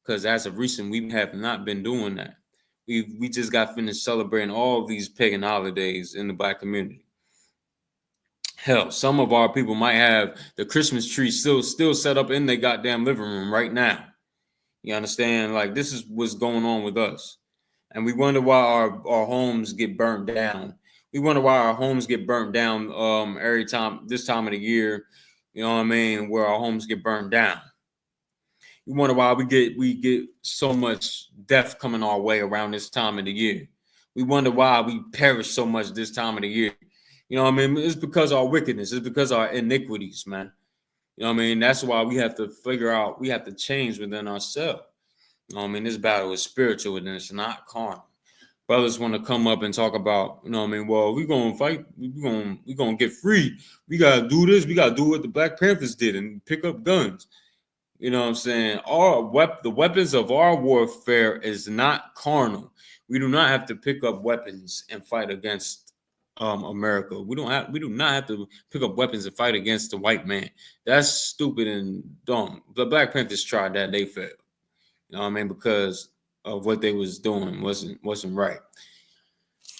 Because as of recent, we have not been doing that. We just got finished celebrating all these pagan holidays in the Black community. Hell, some of our people might have the Christmas tree still set up in their goddamn living room right now. You understand? Like, this is what's going on with us. And we wonder why our homes get burnt down. We wonder why our homes get burnt down every time, this time of the year, you know what I mean, where our homes get burned down. We wonder why we get so much death coming our way around this time of the year. We wonder why we perish so much this time of the year. You know what I mean? It's because of our wickedness. It's because of our iniquities, man. You know what I mean? That's why we have to figure out, we have to change within ourselves. You know what I mean? This battle is spiritual and it's not carnal. Brothers want to come up and talk about, you know what I mean? Well, we're going to fight. We're going to get free. We got to do this. We got to do what the Black Panthers did and pick up guns. You know what I'm saying? The weapons of our warfare is not carnal. We do not have to pick up weapons and fight against America. We do not have to pick up weapons and fight against the white man. That's stupid and dumb. The Black Panthers tried that, they failed. You know what I mean? Because of what they was doing wasn't right.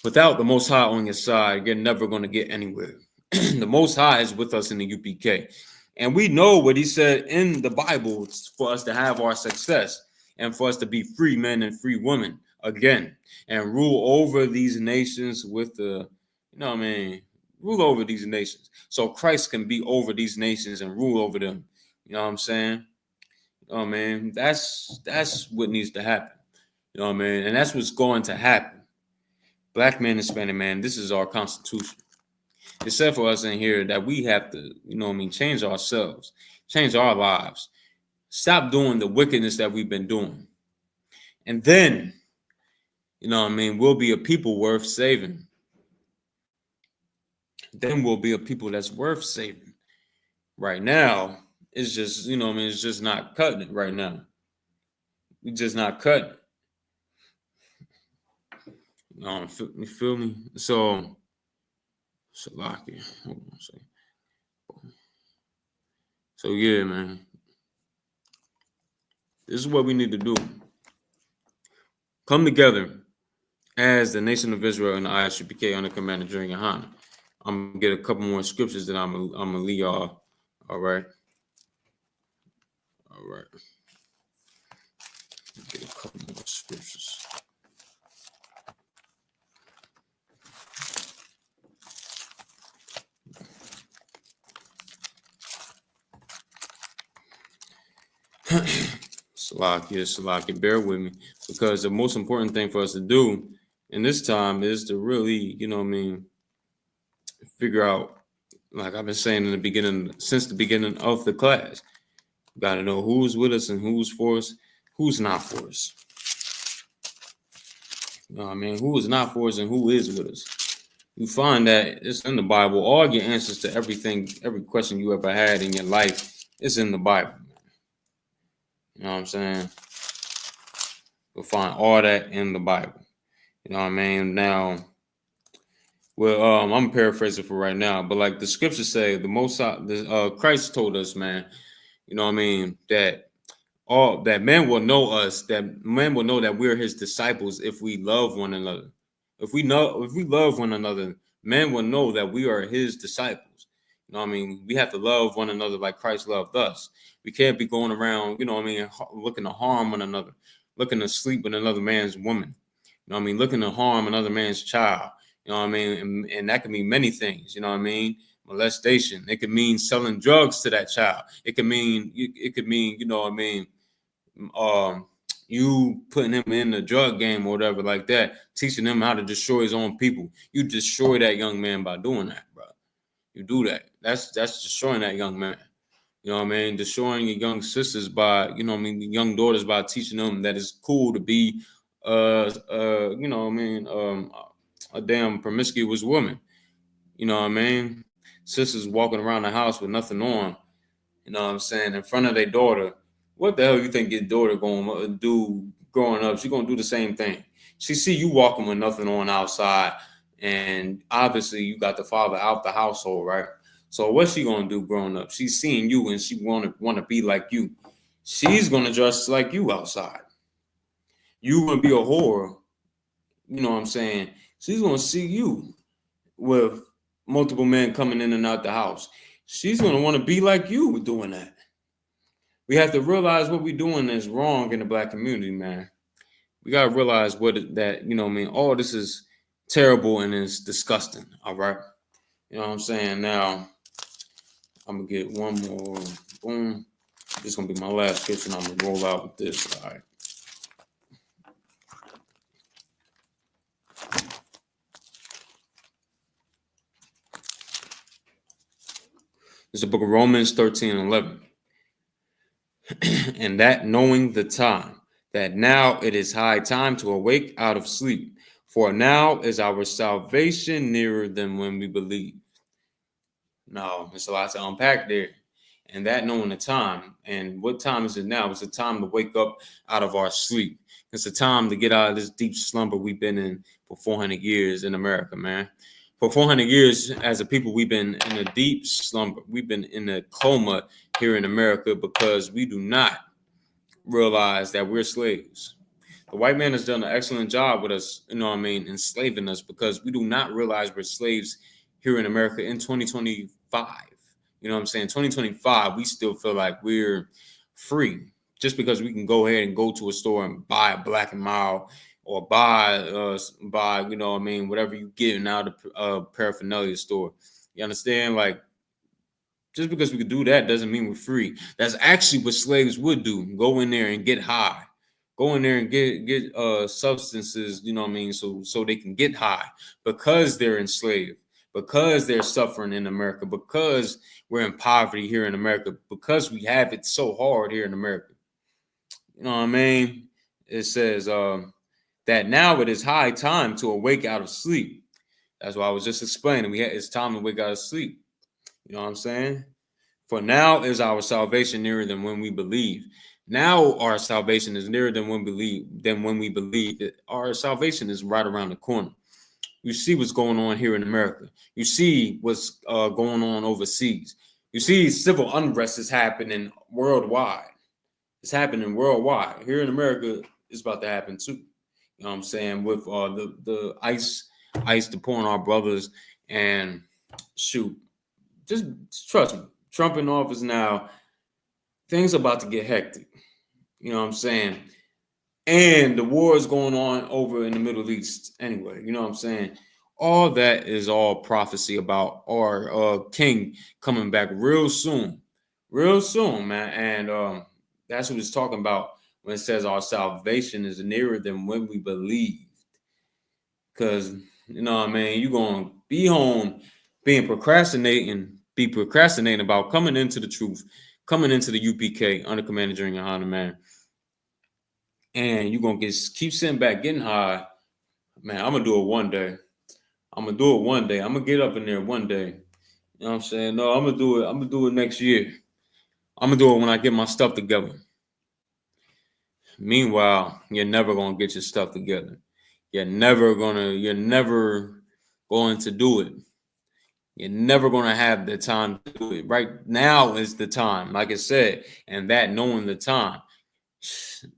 Without the Most High on your side, you're never going to get anywhere. The Most High is with us in the UPK. And we know what he said in the Bible for us to have our success and for us to be free men and free women again and rule over these nations with the, you know what I mean, rule over these nations. So Christ can be over these nations and rule over them. You know what I'm saying? You know what I mean? That's what needs to happen. You know what I mean? And that's what's going to happen. Black man, Hispanic man, this is our Constitution. It's said for us in here that we have to, you know what I mean, change ourselves, change our lives, stop doing the wickedness that we've been doing. And then, you know what I mean, we'll be a people worth saving. Then we'll be a people that's worth saving. Right now, it's just, you know what I mean, it's just not cutting it right now. We just not cutting it. You feel me? So, Shalaki. Hold on a second. So yeah, man. This is what we need to do. Come together as the nation of Israel and the I.S.U.P.K under Commander General YAHANNA. I'm gonna get a couple more scriptures that I'm gonna leave y'all. All right. All right. Get a couple more scriptures. Salaki, bear with me, because the most important thing for us to do in this time is to really, you know what I mean, figure out like I've been saying in the beginning, since the beginning of the class, you got to know who's with us and who's for us, who's not for us. You know what I mean? Who is not for us and who is with us. You find that it's in the Bible. All your answers to everything, every question you ever had in your life is in the Bible. You know what I'm saying? You'll find all that in the Bible. You know what I mean? Now, well, I'm paraphrasing for right now, but like the scriptures say, the Most Christ told us, man, you know what I mean, that men will know us, that men will know that we're his disciples if we love one another. If we love one another, men will know that we are his disciples. You know what I mean? We have to love one another like Christ loved us. We can't be going around, you know what I mean, looking to harm one another, looking to sleep with another man's woman. You know what I mean? Looking to harm another man's child. You know what I mean? And that can mean many things. You know what I mean? Molestation. It could mean selling drugs to that child. It could mean, you know what I mean, you putting him in the drug game or whatever like that, teaching him how to destroy his own people. You destroy that young man by doing that, bro. You do that. That's destroying that young man. You know what I mean? Destroying your young sisters by, you know what I mean, young daughters by teaching them that it's cool to be, you know what I mean, a damn promiscuous woman. You know what I mean? Sisters walking around the house with nothing on, you know what I'm saying, in front of their daughter. What the hell you think your daughter gonna do growing up? She's gonna do the same thing. She see you walking with nothing on outside, and obviously you got the father out the household, right? So what's she gonna do growing up? She's seeing you and she wanna be like you. She's gonna dress like you outside. You gonna be a whore, you know what I'm saying? She's gonna see you with multiple men coming in and out the house. She's gonna want to be like you doing that. We have to realize what we're doing is wrong in the black community, man. We gotta realize that, you know what I mean, all this is terrible and it's disgusting. All right. You know what I'm saying? Now I'm gonna get one more. Boom. This is gonna be my last scripture, and I'm gonna roll out with this. All right. It's the book of Romans 13:11. And that knowing the time, that now it is high time to awake out of sleep, for now is our salvation nearer than when we believe. Now, there's a lot to unpack there. And that knowing the time, and what time is it now? It's the time to wake up out of our sleep. It's the time to get out of this deep slumber we've been in for 400 years in America, man. For 400 years, as a people, we've been in a deep slumber. We've been in a coma here in America because we do not realize that we're slaves. The white man has done an excellent job with us, you know what I mean, enslaving us, because we do not realize we're slaves here in America in 2025. You know what I'm saying? 2025, we still feel like we're free just because we can go ahead and go to a store and buy a Black and Mild or buy, you know what I mean, whatever you get out of a paraphernalia store. You understand? Like, just because we could do that doesn't mean we're free. That's actually what slaves would do. Go in there and get high. Go in there and get substances, you know what I mean, so they can get high because they're enslaved, because they're suffering in America, because we're in poverty here in America, because we have it so hard here in America. You know what I mean? It says that now it is high time to awake out of sleep. That's what I was just explaining. It's time to wake out of sleep. You know what I'm saying? For now is our salvation nearer than when we believe. Now our salvation is nearer than when we believe. Our salvation is right around the corner. You see what's going on here in America. You see what's going on overseas. You see civil unrest is happening worldwide. It's happening worldwide. Here in America, it's about to happen too. You know what I'm saying? With the ICE deporting our brothers, and shoot, just trust me. Trump in office now, things are about to get hectic. You know what I'm saying? And the war is going on over in the Middle East anyway. You know what I'm saying? All that is all prophecy about our king coming back real soon, man. And that's what it's talking about when it says our salvation is nearer than when we believed. Because, you know what I mean, you're going to be home being procrastinating, be procrastinating about coming into the truth, coming into the UPK under command during YAHANNA, man. And you're going to keep sitting back, getting high. Man, I'm going to do it one day. I'm going to do it one day. I'm going to get up in there one day. You know what I'm saying? No, I'm going to do it. I'm going to do it next year. I'm going to do it when I get my stuff together. Meanwhile, you're never going to get your stuff together. You're never going to do it. You're never going to have the time to do it. Right now is the time, like I said, and that knowing the time,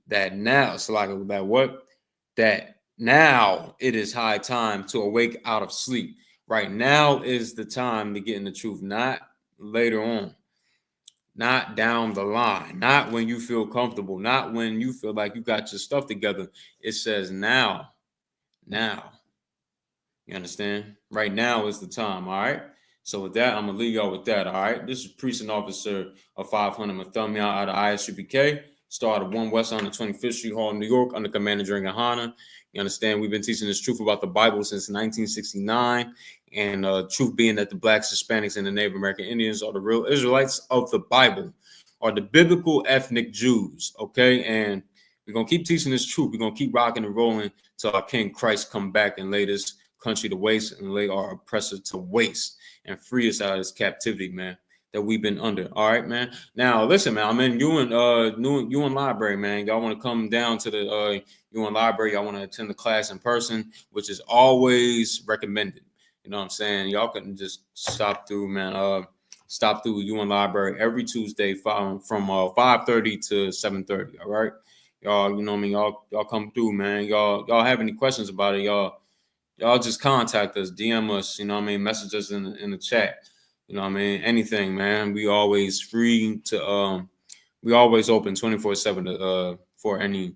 that now, it's like that now it is high time to awake out of sleep. Right now is the time to get in the truth, not later on, not down the line, not when you feel comfortable, not when you feel like you got your stuff together. It says now. You understand? Right now is the time, all right? So with that, I'm going to leave y'all with that, all right? This is Priest and Officer of 500 Mathumia out of I.S.U.P.K, started 1 West on the 25th Street Hall, New York, under Commander during YAHANNA. You understand? We've been teaching this truth about the Bible since 1969, and truth being that the Blacks, Hispanics, and the Native American Indians are the real Israelites of the Bible, are the biblical ethnic Jews, okay? And we're going to keep teaching this truth. We're going to keep rocking and rolling till our King Christ come back and lay this country to waste and lay our oppressor to waste and free us out of this captivity, man, that we've been under. All right, man. Now, listen, man, I'm in UN Library, man. Y'all want to come down to the UN Library. Y'all want to attend the class in person, which is always recommended. You know what I'm saying? Y'all can just stop through, man. Stop through UN Library every Tuesday from 5:30 to 7:30. All right, y'all. You know what I mean? Y'all come through, man. Y'all have any questions about it? Y'all just contact us, DM us, you know what I mean? Message us in the chat, you know what I mean? Anything, man. We always free to, we always open 24/7 for any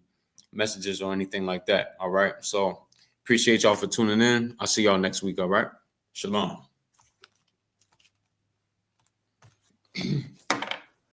messages or anything like that, all right? So appreciate y'all for tuning in. I'll see y'all next week, all right? Shalom.